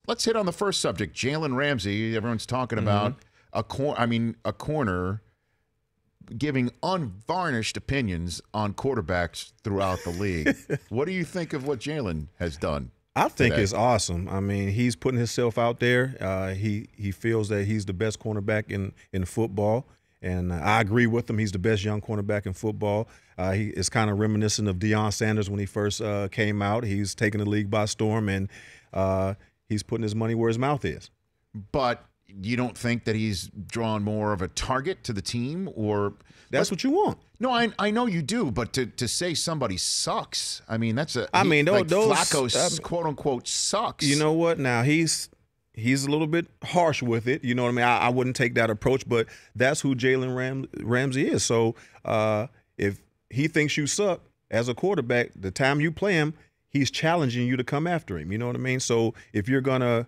let's hit on the first subject. Jalen Ramsey. Everyone's talking about a corner giving unvarnished opinions on quarterbacks throughout the league. What do you think of what Jalen has done? I think today? It's awesome. I mean, he's putting himself out there. He feels that he's the best cornerback in football, and I agree with him. He's the best young cornerback in football. He is kind of reminiscent of Deion Sanders when he first came out. He's taking the league by storm, and he's putting his money where his mouth is. But you don't think that he's drawn more of a target to the team, or that's what you want? No, I know you do, but to say somebody sucks, I mean those Flacco quote unquote sucks. You know what? Now he's a little bit harsh with it. You know what I mean? I wouldn't take that approach, but that's who Jalen Ramsey is. So if he thinks you suck as a quarterback, the time you play him, he's challenging you to come after him. You know what I mean? So if you're gonna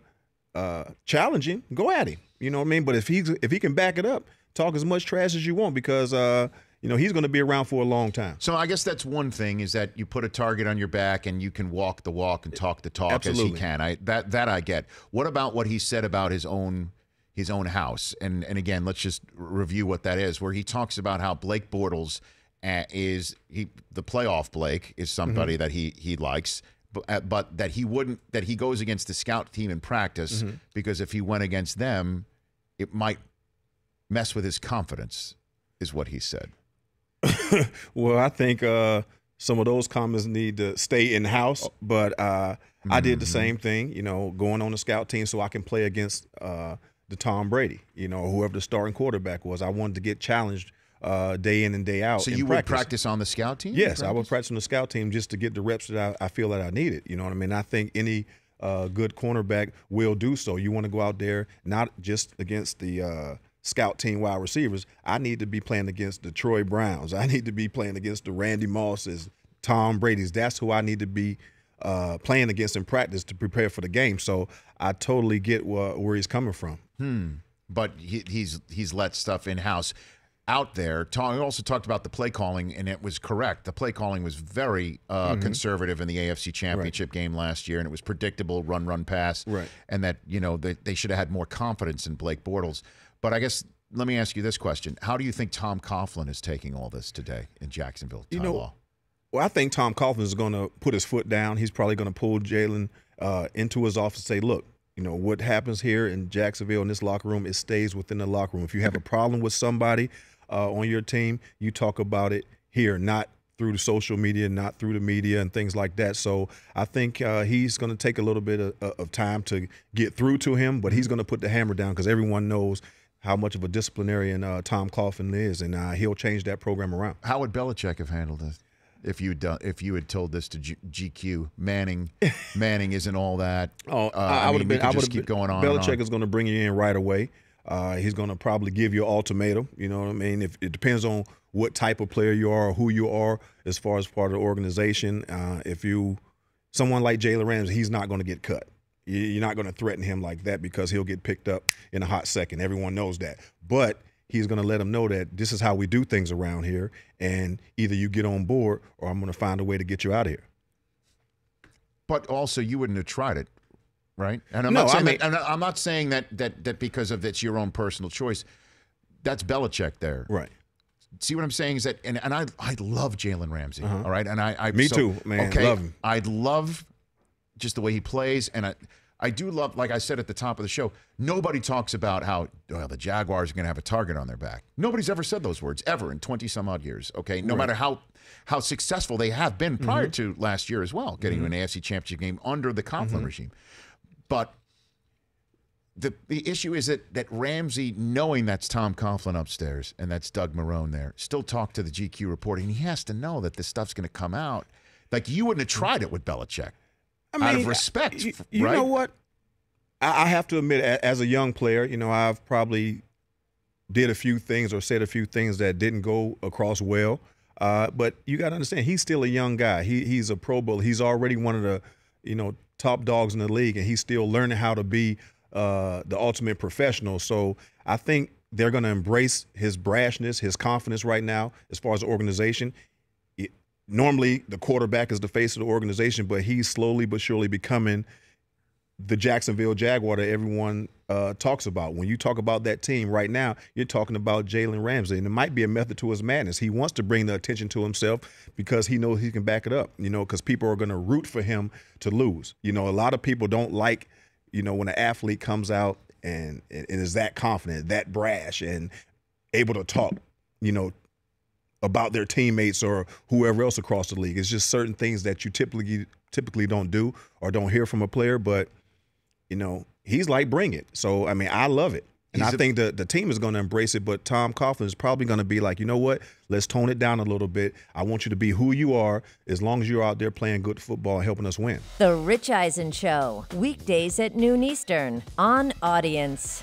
challenge him, go at him. You know what I mean? But if he can back it up, talk as much trash as you want, because he's going to be around for a long time. So I guess that's one thing, is that you put a target on your back and you can walk the walk and talk the talk. Absolutely. As he can. That I get. What about what he said about his own house? And again, let's just review what that is, where he talks about how Blake Bortles the playoff Blake is somebody that he likes. But that he goes against the scout team in practice because if he went against them, it might mess with his confidence, is what he said. Well, I think some of those comments need to stay in house. But I did the same thing, going on the scout team so I can play against the Tom Brady, whoever the starting quarterback was. I wanted to get challenged day in and day out. So you would practice on the scout team? Yes, I would practice on the scout team just to get the reps that I feel that I needed. You know what I mean? I think any good cornerback will do so. You want to go out there not just against the scout team wide receivers. I need to be playing against the Troy Browns. I need to be playing against the Randy Mosses, Tom Brady's. That's who I need to be playing against in practice to prepare for the game. So I totally get where he's coming from. But he's let stuff in-house out there. He also talked about the play calling, and it was correct. The play calling was very conservative in the AFC Championship game last year, and it was predictable, run, pass, and that they should have had more confidence in Blake Bortles. But I guess let me ask you this question: how do you think Tom Coughlin is taking all this today in Jacksonville? Well, I think Tom Coughlin is going to put his foot down. He's probably going to pull Jalen into his office and say, "Look, what happens here in Jacksonville in this locker room, it stays within the locker room. If you have a problem with somebody on your team, you talk about it here, not through the social media, not through the media and things like that." So I think he's going to take a little bit of time to get through to him, but he's going to put the hammer down because everyone knows how much of a disciplinarian Tom Coughlin is, and he'll change that program around. How would Belichick have handled it if you had told this to GQ? Manning isn't all that. I would have been. I would keep going on. Belichick is going to bring you in right away. He's going to probably give you an ultimatum. You know what I mean? If it depends on what type of player you are or who you are as far as part of the organization. Someone like Jalen Ramsey, he's not going to get cut. You're not going to threaten him like that because he'll get picked up in a hot second. Everyone knows that. But he's going to let him know that this is how we do things around here, and either you get on board or I'm going to find a way to get you out of here. But also, you wouldn't have tried it, right? And I'm not saying that because of it's your own personal choice. That's Belichick there, right? See what I'm saying is that, and I love Jalen Ramsey, all right, and I me too, man. Okay, love him. I love just the way he plays, and I do love, like I said at the top of the show, nobody talks about how the Jaguars are going to have a target on their back. Nobody's ever said those words ever in 20-some-odd years, okay? No matter how successful they have been prior to last year as well, getting to an AFC Championship game under the Coughlin regime. But the issue is that Ramsey, knowing that's Tom Coughlin upstairs and that's Doug Marrone there, still talk to the GQ reporter, and he has to know that this stuff's going to come out. Like, you wouldn't have tried it with Belichick. Out of respect, you right? know what? I have to admit, as a young player, I've probably did a few things or said a few things that didn't go across well. But you got to understand, he's still a young guy. He's a Pro Bowl. He's already one of the top dogs in the league, and he's still learning how to be the ultimate professional. So I think they're going to embrace his brashness, his confidence right now as far as the organization. Normally, the quarterback is the face of the organization, but he's slowly but surely becoming the Jacksonville Jaguar that everyone talks about. When you talk about that team right now, you're talking about Jalen Ramsey, and it might be a method to his madness. He wants to bring the attention to himself because he knows he can back it up, because people are going to root for him to lose. A lot of people don't like, when an athlete comes out and is that confident, that brash, and able to talk, about their teammates or whoever else across the league. It's just certain things that you typically don't do or don't hear from a player, but he's like, bring it. So, I love it. And I think the team is going to embrace it, but Tom Coughlin is probably going to be like, you know what, let's tone it down a little bit. I want you to be who you are as long as you're out there playing good football and helping us win. The Rich Eisen Show, weekdays at noon Eastern on Audience.